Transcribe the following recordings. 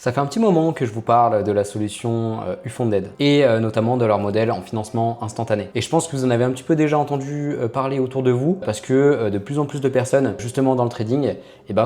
Ça fait un petit moment que je vous parle de la solution Ufunded et notamment de leur modèle en financement instantané. Et je pense que vous en avez un petit peu déjà entendu parler autour de vous parce que de plus en plus de personnes, justement dans le trading,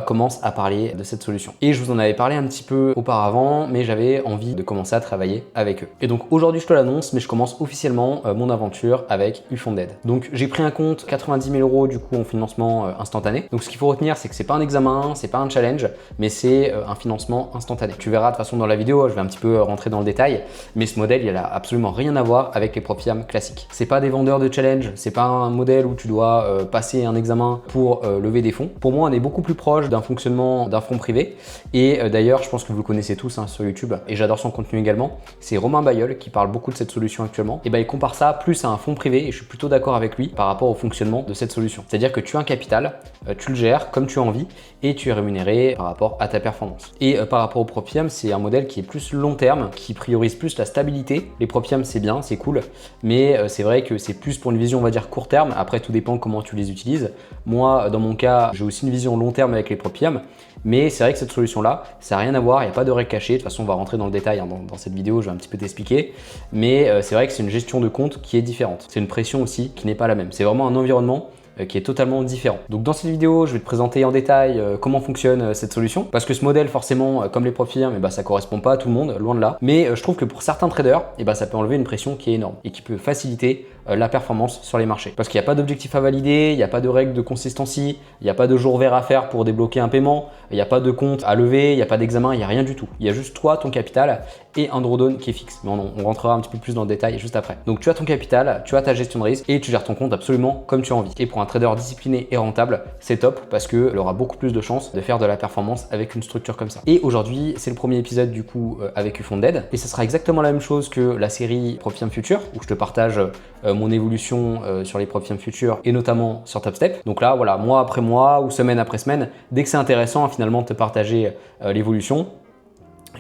commencent à parler de cette solution. Et je vous en avais parlé un petit peu auparavant, mais j'avais envie de commencer à travailler avec eux. Et donc aujourd'hui, je te l'annonce, mais je commence officiellement mon aventure avec Ufunded. Donc j'ai pris un compte 90 000 € du coup en financement instantané. Donc ce qu'il faut retenir, c'est que c'est pas un examen, c'est pas un challenge, mais c'est un financement instantané. Tu verras de toute façon dans la vidéo, je vais un petit peu rentrer dans le détail, mais ce modèle, il n'a absolument rien à voir avec les PropFiam classiques. C'est pas des vendeurs de challenge, c'est pas un modèle où tu dois passer un examen pour lever des fonds. Pour moi, on est beaucoup plus proche d'un fonctionnement d'un fonds privé. Et d'ailleurs, je pense que vous le connaissez tous sur YouTube, et j'adore son contenu également. C'est Romain Bayeul qui parle beaucoup de cette solution actuellement. Et il compare ça plus à un fonds privé, et je suis plutôt d'accord avec lui par rapport au fonctionnement de cette solution. C'est-à-dire que tu as un capital, tu le gères comme tu as envie, et tu es rémunéré par rapport à ta performance. Et par rapport au PropFiam, c'est un modèle qui est plus long terme, qui priorise plus la stabilité. Les PropFiam, c'est bien, c'est cool, mais c'est vrai que c'est plus pour une vision, on va dire, court terme. Après, tout dépend comment tu les utilises. Moi, dans mon cas, j'ai aussi une vision long terme avec les PropFiam, mais c'est vrai que cette solution-là, ça n'a rien à voir, il n'y a pas de règles cachées. De toute façon, on va rentrer dans le détail dans cette vidéo, je vais un petit peu t'expliquer, mais c'est vrai que c'est une gestion de compte qui est différente. C'est une pression aussi qui n'est pas la même. C'est vraiment un environnement qui est totalement différent. Donc dans cette vidéo, je vais te présenter en détail comment fonctionne cette solution, parce que ce modèle, forcément, comme les PropFiam, ça correspond pas à tout le monde, loin de là. Mais je trouve que pour certains traders, ça peut enlever une pression qui est énorme et qui peut faciliter la performance sur les marchés. Parce qu'il n'y a pas d'objectif à valider, il n'y a pas de règle de consistency, il n'y a pas de jour vert à faire pour débloquer un paiement, il n'y a pas de compte à lever, il n'y a pas d'examen, il n'y a rien du tout. Il y a juste toi, ton capital et un drawdown qui est fixe. Mais on rentrera un petit peu plus dans le détail juste après. Donc tu as ton capital, tu as ta gestion de risque et tu gères ton compte absolument comme tu as envie. Et pour un trader discipliné et rentable, c'est top parce qu'il aura beaucoup plus de chances de faire de la performance avec une structure comme ça. Et aujourd'hui, c'est le premier épisode du coup avec Ufunded et ça sera exactement la même chose que la série PropFiam Future où je te partage mon évolution sur les PropFiam Future et notamment sur TopStep. Donc là, voilà, mois après mois ou semaine après semaine, dès que c'est intéressant finalement de te partager l'évolution,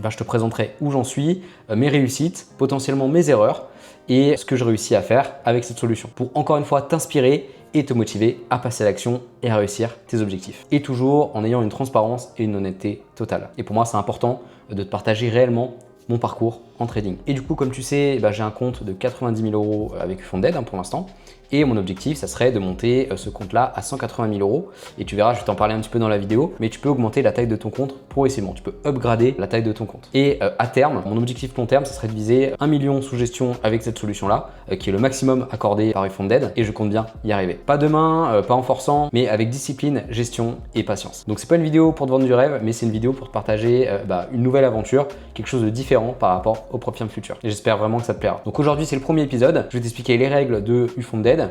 je te présenterai où j'en suis, mes réussites, potentiellement mes erreurs et ce que je réussis à faire avec cette solution pour encore une fois t'inspirer et te motiver à passer à l'action et à réussir tes objectifs. Et toujours en ayant une transparence et une honnêteté totale. Et pour moi, c'est important de te partager réellement mon parcours en trading. Et du coup, comme tu sais, j'ai un compte de 90 000 € avec Ufunded pour l'instant. Et mon objectif, ça serait de monter ce compte-là à 180 000 €. Et tu verras, je vais t'en parler un petit peu dans la vidéo, mais tu peux augmenter la taille de ton compte progressivement. Tu peux upgrader la taille de ton compte. Et à terme, mon objectif long terme, ça serait de viser 1 million sous gestion avec cette solution-là, qui est le maximum accordé par Ufunded. Et je compte bien y arriver. Pas demain, pas en forçant, mais avec discipline, gestion et patience. Donc c'est pas une vidéo pour te vendre du rêve, mais c'est une vidéo pour te partager une nouvelle aventure, quelque chose de différent par rapport au PropFiam Future. Et j'espère vraiment que ça te plaira. Donc aujourd'hui, c'est le premier épisode. Je vais t'expliquer les règles de Ufunded,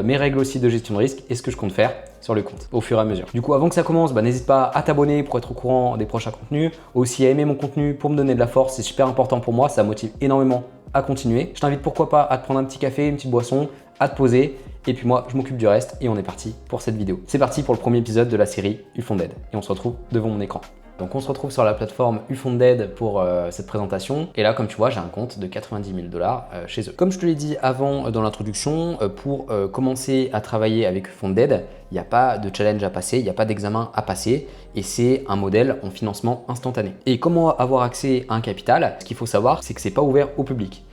mes règles aussi de gestion de risque et ce que je compte faire sur le compte au fur et à mesure. Du coup, avant que ça commence, n'hésite pas à t'abonner pour être au courant des prochains contenus, aussi à aimer mon contenu pour me donner de la force, c'est super important pour moi, ça motive énormément à continuer. Je t'invite pourquoi pas à te prendre un petit café, une petite boisson, à te poser et puis moi, je m'occupe du reste et on est parti pour cette vidéo. C'est parti pour le premier épisode de la série Ufunded et on se retrouve devant mon écran. Donc on se retrouve sur la plateforme Ufunded pour cette présentation. Et là, comme tu vois, j'ai un compte de 90 000 $ chez eux. Comme je te l'ai dit avant dans l'introduction, pour commencer à travailler avec Ufunded, il n'y a pas de challenge à passer, il n'y a pas d'examen à passer et c'est un modèle en financement instantané. Et comment avoir accès à un capital? Ce qu'il faut savoir, c'est que c'est pas ouvert au public.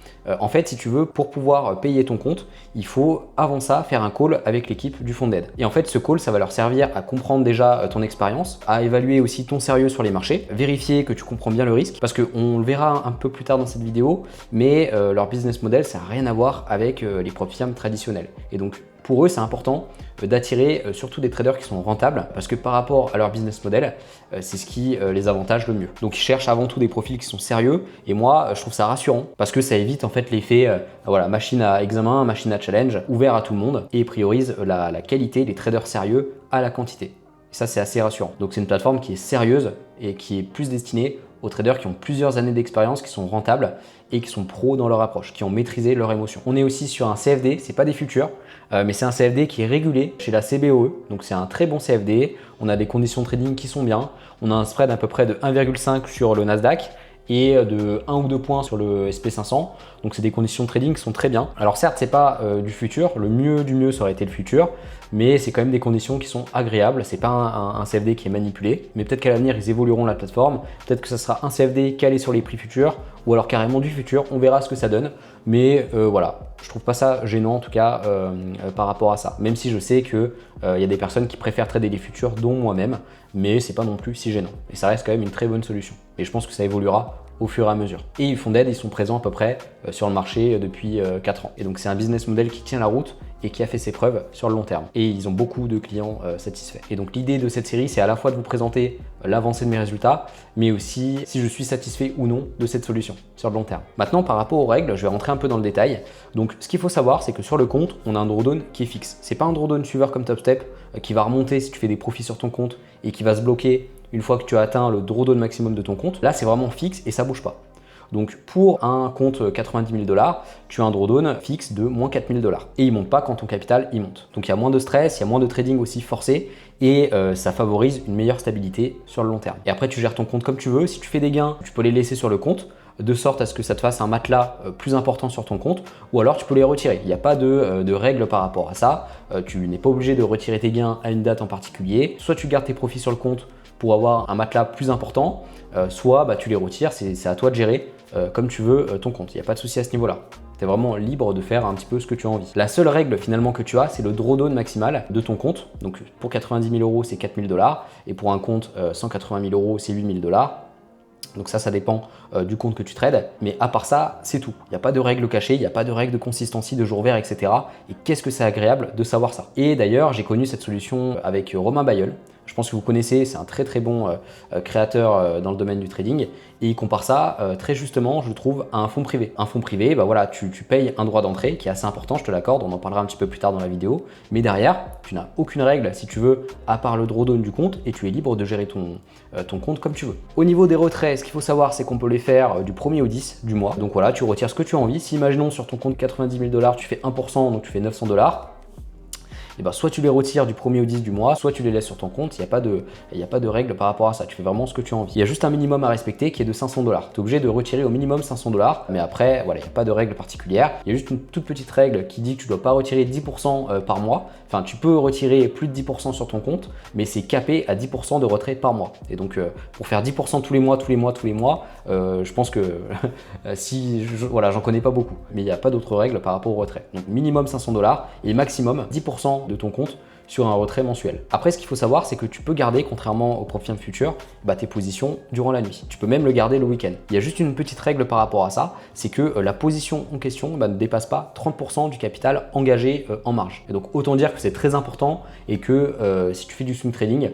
En fait, si tu veux, pour pouvoir payer ton compte, il faut avant ça faire un call avec l'équipe du Ufunded. Et en fait, ce call, ça va leur servir à comprendre déjà ton expérience, à évaluer aussi ton sérieux sur les marchés, vérifier que tu comprends bien le risque, parce qu'on le verra un peu plus tard dans cette vidéo, mais leur business model, ça n'a rien à voir avec les PropFiam traditionnels. Et donc, pour eux, c'est important d'attirer surtout des traders qui sont rentables parce que par rapport à leur business model, c'est ce qui les avantage le mieux. Donc ils cherchent avant tout des profils qui sont sérieux et moi, je trouve ça rassurant parce que ça évite en fait l'effet machine à examen, machine à challenge, ouvert à tout le monde et priorise la qualité des traders sérieux à la quantité. Et ça, c'est assez rassurant. Donc c'est une plateforme qui est sérieuse et qui est plus destinée aux traders qui ont plusieurs années d'expérience, qui sont rentables et qui sont pros dans leur approche, qui ont maîtrisé leurs émotions. On est aussi sur un CFD, c'est pas des futurs, mais c'est un CFD qui est régulé chez la CBOE, donc c'est un très bon CFD. On a des conditions de trading qui sont bien. On a un spread à peu près de 1,5 sur le Nasdaq et de 1 ou 2 points sur le SP500. Donc c'est des conditions de trading qui sont très bien. Alors certes, c'est pas du futur, le mieux du mieux ça aurait été le futur, mais c'est quand même des conditions qui sont agréables. C'est pas un CFD qui est manipulé, mais peut-être qu'à l'avenir ils évolueront la plateforme, peut-être que ça sera un CFD calé sur les prix futurs ou alors carrément du futur, on verra ce que ça donne. Mais voilà, je trouve pas ça gênant en tout cas par rapport à ça, même si je sais qu'il y a des personnes qui préfèrent trader les futurs, dont moi-même, mais c'est pas non plus si gênant. Et ça reste quand même une très bonne solution. Et je pense que ça évoluera au fur et à mesure. Et Ufonded, ils sont présents à peu près sur le marché depuis 4 ans. Et donc c'est un business model qui tient la route et qui a fait ses preuves sur le long terme. Et ils ont beaucoup de clients satisfaits. Et donc l'idée de cette série, c'est à la fois de vous présenter l'avancée de mes résultats, mais aussi si je suis satisfait ou non de cette solution sur le long terme. Maintenant, par rapport aux règles, je vais rentrer un peu dans le détail. Donc ce qu'il faut savoir, c'est que sur le compte, on a un drawdown qui est fixe. C'est pas un drawdown suiveur comme TopStep qui va remonter si tu fais des profits sur ton compte et qui va se bloquer une fois que tu as atteint le drawdown maximum de ton compte. Là, c'est vraiment fixe et ça bouge pas. Donc pour un compte 90 000 $, tu as un drawdown fixe de moins 4 000 $. Et il ne monte pas quand ton capital il monte. Donc il y a moins de stress, il y a moins de trading aussi forcé et ça favorise une meilleure stabilité sur le long terme. Et après tu gères ton compte comme tu veux. Si tu fais des gains, tu peux les laisser sur le compte de sorte à ce que ça te fasse un matelas plus important sur ton compte, ou alors tu peux les retirer. Il n'y a pas de règles par rapport à ça. Tu n'es pas obligé de retirer tes gains à une date en particulier. Soit tu gardes tes profits sur le compte pour avoir un matelas plus important, soit tu les retires, c'est à toi de gérer comme tu veux ton compte. Il n'y a pas de souci à ce niveau-là. Tu es vraiment libre de faire un petit peu ce que tu as envie. La seule règle finalement que tu as, c'est le drawdown maximal de ton compte. Donc pour 90 000 €, c'est 4 000 $, et pour un compte 180 000 €, c'est 8 000 $. Donc ça dépend du compte que tu trades. Mais à part ça, c'est tout. Il n'y a pas de règles cachées, il n'y a pas de règles de consistency, de jour vert, etc. Et qu'est-ce que c'est agréable de savoir ça. Et d'ailleurs, j'ai connu cette solution avec Romain Bayeul. Je pense que vous connaissez, c'est un très très bon créateur dans le domaine du trading. Et il compare ça très justement, je trouve, à un fonds privé. Un fonds privé, voilà, tu payes un droit d'entrée qui est assez important, je te l'accorde, on en parlera un petit peu plus tard dans la vidéo. Mais derrière, tu n'as aucune règle si tu veux, à part le drawdown du compte, et tu es libre de gérer ton compte comme tu veux. Au niveau des retraits, ce qu'il faut savoir, c'est qu'on peut les faire du 1er au 10 du mois. Donc voilà, tu retires ce que tu as envie. Si imaginons sur ton compte 90 000 $, tu fais 1%, donc tu fais 900 $. Et soit tu les retires du 1er au 10 du mois, soit tu les laisses sur ton compte. Il n'y a pas de règle par rapport à ça. Tu fais vraiment ce que tu as envie. Il y a juste un minimum à respecter qui est de 500 $. Tu es obligé de retirer au minimum 500 $. Mais après, voilà, il n'y a pas de règle particulière. Il y a juste une toute petite règle qui dit que tu ne dois pas retirer 10% par mois. Enfin, tu peux retirer plus de 10% sur ton compte, mais c'est capé à 10% de retrait par mois. Et donc, pour faire 10% tous les mois, je pense que voilà, j'en connais pas beaucoup. Mais il n'y a pas d'autres règles par rapport au retrait. Donc, minimum 500 $ et maximum 10% de ton compte sur un retrait mensuel. Après, ce qu'il faut savoir, c'est que tu peux garder, contrairement au Profit Future, tes positions durant la nuit. Tu peux même le garder le week-end. Il y a juste une petite règle par rapport à ça, c'est que la position en question ne dépasse pas 30% du capital engagé en marge. Et donc, autant dire que c'est très important et que si tu fais du swing trading,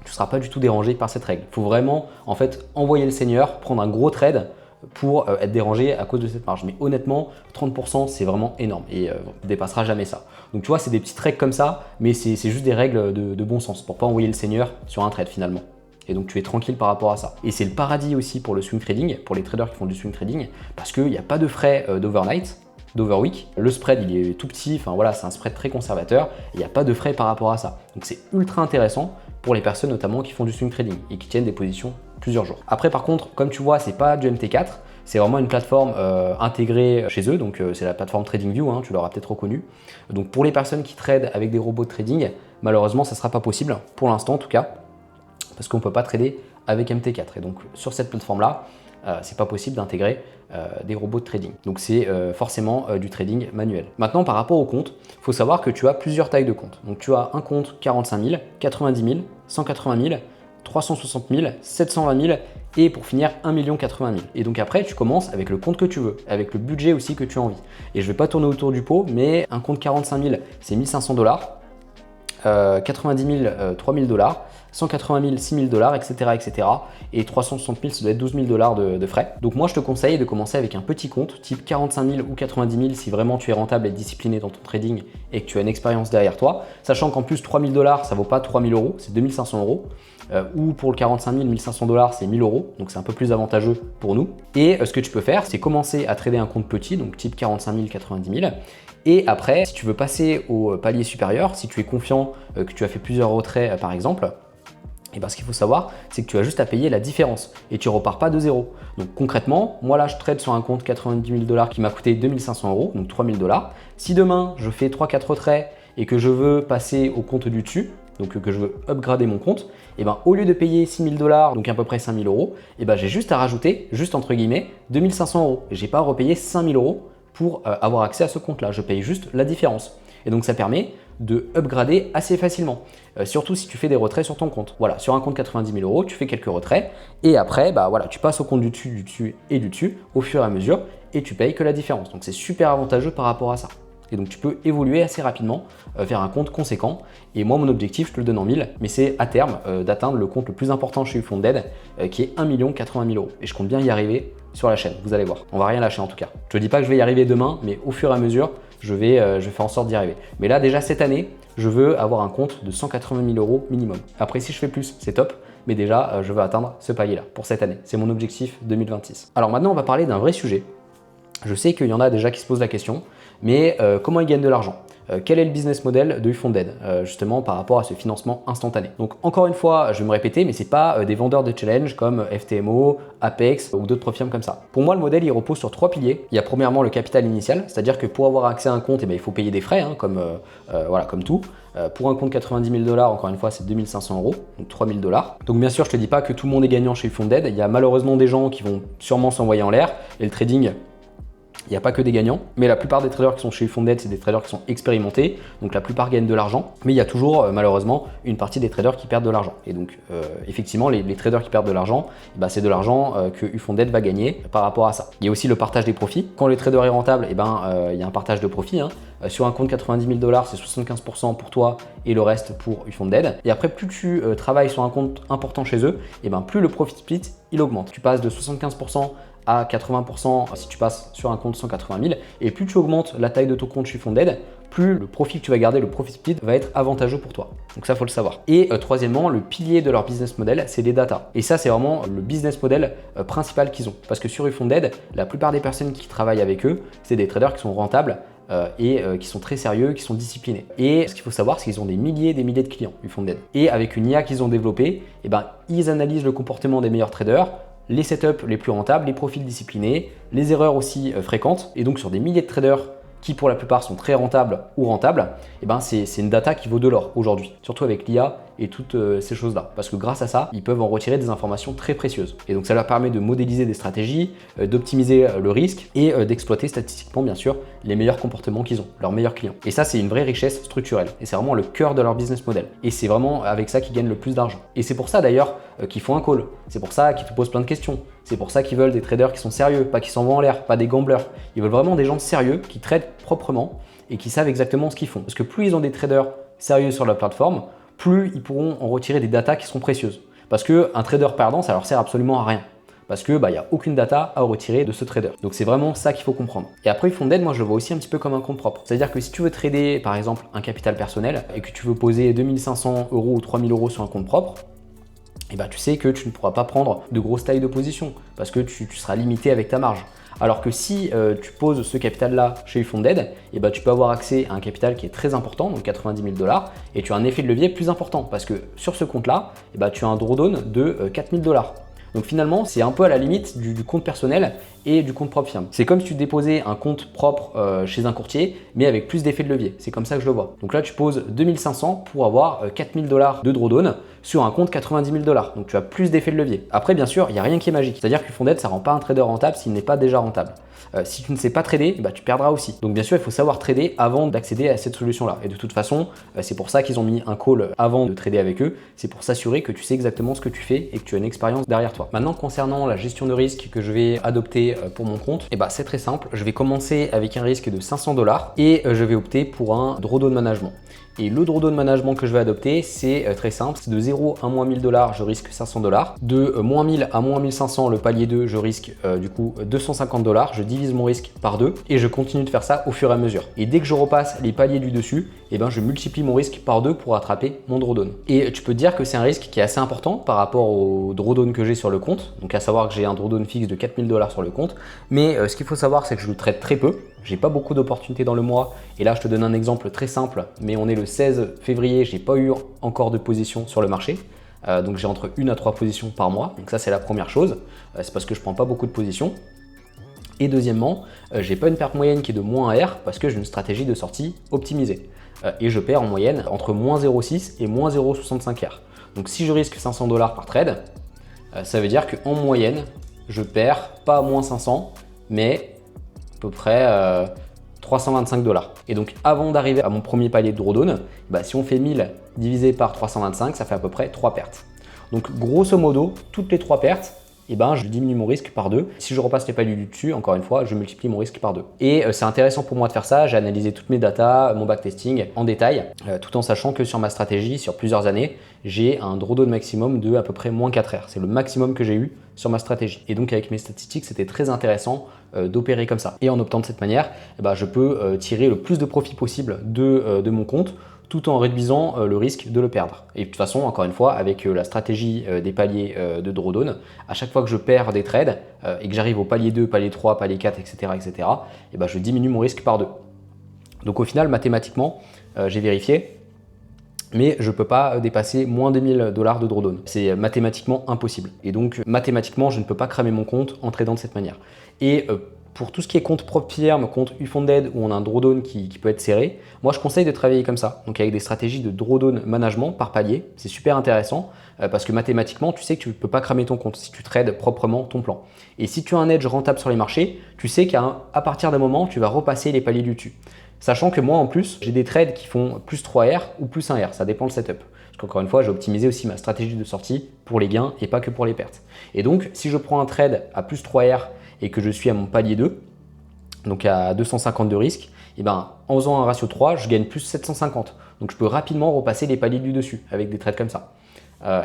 tu ne seras pas du tout dérangé par cette règle. Il faut vraiment, en fait, envoyer le seigneur, prendre un gros trade pour être dérangé à cause de cette marge. Mais honnêtement, 30%, c'est vraiment énorme et on ne dépassera jamais ça. Donc tu vois, c'est des petites règles comme ça, mais c'est juste des règles de bon sens pour pas envoyer le seigneur sur un trade finalement. Et donc tu es tranquille par rapport à ça. Et c'est le paradis aussi pour le swing trading, pour les traders qui font du swing trading, parce qu'il n'y a pas de frais d'overnight, d'overweek. Le spread, il est tout petit, enfin voilà, c'est un spread très conservateur, il n'y a pas de frais par rapport à ça. Donc c'est ultra intéressant pour les personnes notamment qui font du swing trading et qui tiennent des positions plusieurs jours. Après par contre, comme tu vois, c'est pas du MT4, c'est vraiment une plateforme intégrée chez eux, donc c'est la plateforme TradingView, tu l'auras peut-être reconnu. Donc pour les personnes qui tradent avec des robots de trading, malheureusement ça ne sera pas possible, pour l'instant en tout cas, parce qu'on ne peut pas trader avec MT4. Et donc sur cette plateforme-là, c'est pas possible d'intégrer des robots de trading. Donc c'est forcément du trading manuel. Maintenant par rapport au compte, il faut savoir que tu as plusieurs tailles de compte. Donc tu as un compte 45 000, 90 000, 180 000, 360 000, 720 000 et pour finir 1 080 000. Et donc après tu commences avec le compte que tu veux, avec le budget aussi que tu as envie. Et je vais pas tourner autour du pot, mais un compte 45 000 c'est 1 500 $, 90 000 3 000 $, 180 000 6 000 $, etc. Et 360 000 ça doit être 12 000 $ de frais. Donc moi je te conseille de commencer avec un petit compte type 45 000 ou 90 000 si vraiment tu es rentable et discipliné dans ton trading et que tu as une expérience derrière toi. Sachant qu'en plus 3 000 $ ça vaut pas 3 000 €, c'est 2 500 €. Ou pour le 45 000, 1 500 $, c'est 1 000 €, donc c'est un peu plus avantageux pour nous. Et ce que tu peux faire, c'est commencer à trader un compte petit, donc type 45 000, 90 000. Et après, si tu veux passer au palier supérieur, si tu es confiant que tu as fait plusieurs retraits par exemple, et ce qu'il faut savoir, c'est que tu as juste à payer la différence et tu repars pas de zéro. Donc concrètement, moi là je trade sur un compte 90 000 $ qui m'a coûté 2 500 €, donc 3 000 $. Si demain je fais 3-4 retraits et que je veux passer au compte du dessus, donc que je veux upgrader mon compte, et ben au lieu de payer 6 000 $, donc à peu près 5 000 €, et ben j'ai juste à rajouter, juste entre guillemets, 2 500 €. J'ai pas à repayer 5 000 € pour avoir accès à ce compte-là. Je paye juste la différence. Et donc ça permet de upgrader assez facilement, surtout si tu fais des retraits sur ton compte. Voilà, sur un compte 90 000 €, tu fais quelques retraits et après, bah voilà, tu passes au compte du dessus et du dessus au fur et à mesure et tu payes que la différence. Donc c'est super avantageux par rapport à ça. Et donc tu peux évoluer assez rapidement vers un compte conséquent. Et moi, mon objectif, je te le donne en 1000, mais c'est à terme d'atteindre le compte le plus important chez Ufonded, qui est 1 80 000 €. Et je compte bien y arriver sur la chaîne, vous allez voir. On va rien lâcher en tout cas. Je te dis pas que je vais y arriver demain, mais au fur et à mesure, je vais faire en sorte d'y arriver. Mais là, déjà cette année, je veux avoir un compte de 180 000 € minimum. Après, si je fais plus, c'est top. Mais déjà, je veux atteindre ce palier-là pour cette année. C'est mon objectif 2026. Alors maintenant, on va parler d'un vrai sujet. Je sais qu'il y en a déjà qui se posent la question, mais comment ils gagnent de l'argent? Quel est le business model de Ufonded justement par rapport à ce financement instantané? Donc encore une fois, je vais me répéter, mais c'est pas des vendeurs de challenge comme FTMO, Apex ou d'autres firmes comme ça. Pour moi, le modèle il repose sur 3 piliers. Il y a premièrement le capital initial, c'est-à-dire que pour avoir accès à un compte, eh bien, il faut payer des frais, hein, voilà, comme tout. Pour un compte 90 000 $, encore une fois, c'est 2 500 €, donc 3 000 $. Donc bien sûr, je te dis pas que tout le monde est gagnant chez Ufonded. Il y a malheureusement des gens qui vont sûrement s'envoyer en l'air et le trading. Il n'y a pas que des gagnants, mais la plupart des traders qui sont chez Ufonded, c'est des traders qui sont expérimentés, donc la plupart gagnent de l'argent, mais il y a toujours malheureusement une partie des traders qui perdent de l'argent. Et donc effectivement, les traders qui perdent de l'argent, bah, c'est de l'argent que Ufonded va gagner par rapport à ça. Il y a aussi le partage des profits. Quand le trader est rentable, il y a un partage de profits. Hein. Sur un compte 90 000 $, c'est 75% pour toi et le reste pour Ufonded. Et après, plus tu travailles sur un compte important chez eux, plus le profit split il augmente. Tu passes de 75% à 80% si tu passes sur un compte 180 000, et plus tu augmentes la taille de ton compte chez Ufonded, plus le profit que tu vas garder, le profit split, va être avantageux pour toi. Donc ça, faut le savoir. Et troisièmement, le pilier de leur business model, c'est les data. Et ça, c'est vraiment le business model principal qu'ils ont. Parce que sur Ufonded, la plupart des personnes qui travaillent avec eux, c'est des traders qui sont rentables, et qui sont très sérieux, qui sont disciplinés. Et ce qu'il faut savoir, c'est qu'ils ont des milliers de clients, Ufonded. Et avec une IA qu'ils ont développée, ils analysent le comportement des meilleurs traders, les setups les plus rentables, les profils disciplinés, les erreurs aussi fréquentes. Et donc sur des milliers de traders qui pour la plupart sont très rentables ou rentables, c'est une data qui vaut de l'or aujourd'hui, surtout avec l'IA et toutes ces choses-là. Parce que grâce à ça, ils peuvent en retirer des informations très précieuses. Et donc ça leur permet de modéliser des stratégies, d'optimiser le risque et d'exploiter statistiquement bien sûr les meilleurs comportements qu'ils ont, leurs meilleurs clients. Et ça, c'est une vraie richesse structurelle. Et c'est vraiment le cœur de leur business model. Et c'est vraiment avec ça qu'ils gagnent le plus d'argent. Et c'est pour ça d'ailleurs qu'ils font un call. C'est pour ça qu'ils te posent plein de questions. C'est pour ça qu'ils veulent des traders qui sont sérieux, pas qui s'envoient en l'air, pas des gamblers. Ils veulent vraiment des gens sérieux qui tradent proprement et qui savent exactement ce qu'ils font. Parce que plus ils ont des traders sérieux sur la plateforme, plus ils pourront en retirer des datas qui sont précieuses. Parce qu'un trader perdant, ça leur sert absolument à rien. Parce que y a aucune data à retirer de ce trader. Donc c'est vraiment ça qu'il faut comprendre. Et après Ufonded, moi je le vois aussi un petit peu comme un compte propre. C'est-à-dire que si tu veux trader par exemple un capital personnel et que tu veux poser 2 500 € ou 3 000 € sur un compte propre, tu sais que tu ne pourras pas prendre de grosses tailles de position parce que tu seras limité avec ta marge. Alors que si tu poses ce capital-là chez Ufonded, tu peux avoir accès à un capital qui est très important, donc 90 000 $, et tu as un effet de levier plus important parce que sur ce compte-là, tu as un drawdown de 4 000 $. Donc finalement, c'est un peu à la limite du compte personnel et du compte propre firme. C'est comme si tu déposais un compte propre chez un courtier, mais avec plus d'effet de levier. C'est comme ça que je le vois. Donc là, tu poses 2 500 pour avoir 4 000 $ de drawdown sur un compte 90 000 $. Donc tu as plus d'effet de levier. Après, bien sûr, il n'y a rien qui est magique. C'est-à-dire que Ufonded, ça ne rend pas un trader rentable s'il n'est pas déjà rentable. Si tu ne sais pas trader, tu perdras aussi. Donc bien sûr, il faut savoir trader avant d'accéder à cette solution-là. Et de toute façon, c'est pour ça qu'ils ont mis un call avant de trader avec eux. C'est pour s'assurer que tu sais exactement ce que tu fais et que tu as une expérience derrière toi. Maintenant, concernant la gestion de risque que je vais adopter pour mon compte, c'est très simple. Je vais commencer avec un risque de 500 $ et je vais opter pour un drawdown management. Et le drawdown management que je vais adopter, c'est très simple. C'est de 0 à moins 1000 $, je risque 500 $. De moins 1000 à moins 1500, le palier 2, je risque du coup 250 $. Je divise mon risque par 2 et je continue de faire ça au fur et à mesure. Et dès que je repasse les paliers du dessus, je multiplie mon risque par 2 pour attraper mon drawdown. Et tu peux te dire que c'est un risque qui est assez important par rapport au drawdown que j'ai sur le compte. Donc à savoir que j'ai un drawdown fixe de 4000 $ sur le compte. Mais ce qu'il faut savoir, c'est que je le traite très peu. J'ai pas beaucoup d'opportunités dans le mois. Et là, je te donne un exemple très simple, mais on est le 16 février, j'ai pas eu encore de position sur le marché. Donc j'ai entre 1 à 3 positions par mois. Donc ça, c'est la première chose. C'est parce que je prends pas beaucoup de positions. Et deuxièmement, j'ai pas une perte moyenne qui est de moins R parce que j'ai une stratégie de sortie optimisée. et je perds en moyenne entre moins 0,6 et moins 0,65 R. Donc si je risque 500 $ par trade, ça veut dire qu'en moyenne, je perds pas moins 500, mais à peu près 325 $. Et donc avant d'arriver à mon premier palier de drawdown, si on fait 1000 divisé par 325, ça fait à peu près 3 pertes. Donc grosso modo, toutes les 3 pertes, je diminue mon risque par 2. Si je repasse les paliers du dessus, encore une fois, je multiplie mon risque par 2. Et c'est intéressant pour moi de faire ça. J'ai analysé toutes mes datas, mon backtesting en détail, tout en sachant que sur ma stratégie, sur plusieurs années, j'ai un drawdown maximum de à peu près moins 4 R. C'est le maximum que j'ai eu sur ma stratégie. Et donc avec mes statistiques, c'était très intéressant d'opérer comme ça. Et en optant de cette manière, je peux tirer le plus de profit possible de mon compte, tout en réduisant le risque de le perdre. Et de toute façon, encore une fois, avec la stratégie des paliers de drawdown, à chaque fois que je perds des trades et que j'arrive au palier 2, palier 3, palier 4, etc., je diminue mon risque par 2. Donc au final, mathématiquement, j'ai vérifié, mais je ne peux pas dépasser moins de 1000 $ de drawdown. C'est mathématiquement impossible. Et donc, mathématiquement, je ne peux pas cramer mon compte en tradant de cette manière. Et pour tout ce qui est compte propre firme, compte Ufunded où on a un drawdown qui peut être serré, moi je conseille de travailler comme ça, donc avec des stratégies de drawdown management par palier. C'est super intéressant parce que mathématiquement, tu sais que tu ne peux pas cramer ton compte si tu trades proprement ton plan. Et si tu as un edge rentable sur les marchés, tu sais qu'à partir d'un moment, tu vas repasser les paliers du dessus. Sachant que moi en plus, j'ai des trades qui font plus 3 R ou plus 1 R, ça dépend le setup. Parce qu'encore une fois, j'ai optimisé aussi ma stratégie de sortie pour les gains et pas que pour les pertes. Et donc, si je prends un trade à plus 3 R et que je suis à mon palier 2, donc à 250 de risque, en faisant un ratio 3, je gagne plus 750. Donc je peux rapidement repasser les paliers du dessus avec des trades comme ça.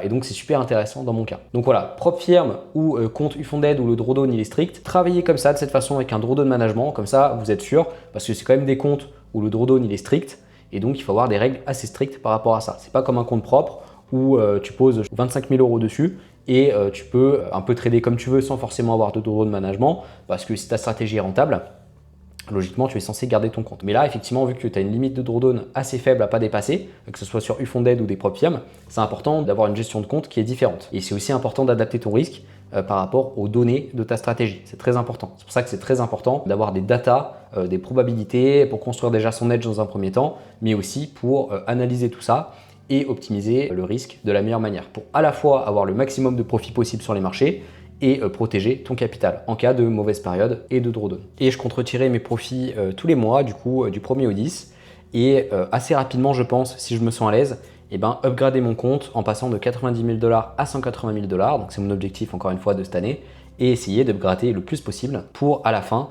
Et donc c'est super intéressant dans mon cas. Donc voilà, propre firme ou compte Ufunded où le drawdown il est strict, travaillez comme ça de cette façon avec un drawdown management, comme ça vous êtes sûr, parce que c'est quand même des comptes où le drawdown il est strict et donc il faut avoir des règles assez strictes par rapport à ça. C'est pas comme un compte propre où tu poses 25 000 € dessus et tu peux un peu trader comme tu veux sans forcément avoir de drawdown management, parce que si ta stratégie est rentable, logiquement, tu es censé garder ton compte. Mais là, effectivement, vu que tu as une limite de drawdown assez faible à pas dépasser, que ce soit sur Ufunded ou des propres firmes, c'est important d'avoir une gestion de compte qui est différente. Et c'est aussi important d'adapter ton risque par rapport aux données de ta stratégie. C'est très important. C'est pour ça que c'est très important d'avoir des datas, des probabilités pour construire déjà son edge dans un premier temps, mais aussi pour analyser tout ça et optimiser le risque de la meilleure manière pour à la fois avoir le maximum de profit possible sur les marchés et protéger ton capital en cas de mauvaise période et de drawdown. Et je compte retirer mes profits tous les mois, du coup, du 1er au 10. Et assez rapidement, je pense, si je me sens à l'aise, upgrader mon compte en passant de 90 000 $ à 180 000 $. Donc c'est mon objectif encore une fois de cette année. Et essayer d'upgrader le plus possible pour à la fin,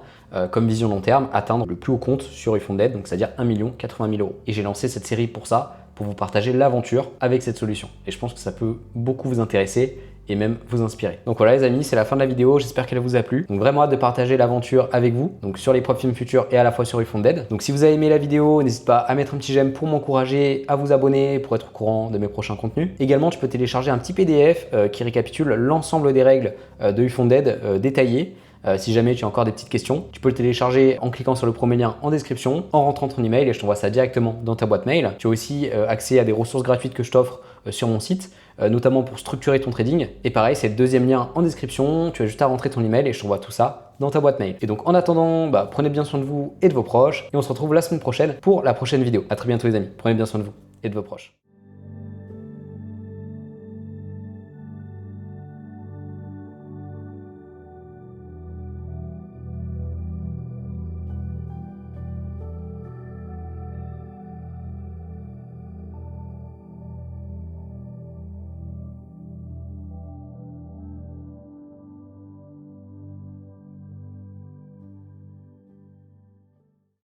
comme vision long terme, atteindre le plus haut compte sur Ufunded, donc c'est-à-dire 1 80 000 €. Et j'ai lancé cette série pour ça, pour vous partager l'aventure avec cette solution. Et je pense que ça peut beaucoup vous intéresser et même vous inspirer. Donc voilà les amis, c'est la fin de la vidéo, j'espère qu'elle vous a plu. Donc vraiment hâte de partager l'aventure avec vous, donc sur les propres firmes futures et à la fois sur Ufunded. Donc si vous avez aimé la vidéo, n'hésitez pas à mettre un petit j'aime pour m'encourager, à vous abonner pour être au courant de mes prochains contenus. Également, tu peux télécharger un petit PDF qui récapitule l'ensemble des règles de Ufunded détaillées. Si jamais tu as encore des petites questions, tu peux le télécharger en cliquant sur le premier lien en description, en rentrant ton email et je t'envoie ça directement dans ta boîte mail. Tu as aussi accès à des ressources gratuites que je t'offre sur mon site, notamment pour structurer ton trading. Et pareil, c'est le deuxième lien en description, tu as juste à rentrer ton email et je t'envoie tout ça dans ta boîte mail. Et donc en attendant, prenez bien soin de vous et de vos proches et on se retrouve la semaine prochaine pour la prochaine vidéo. À très bientôt les amis, prenez bien soin de vous et de vos proches.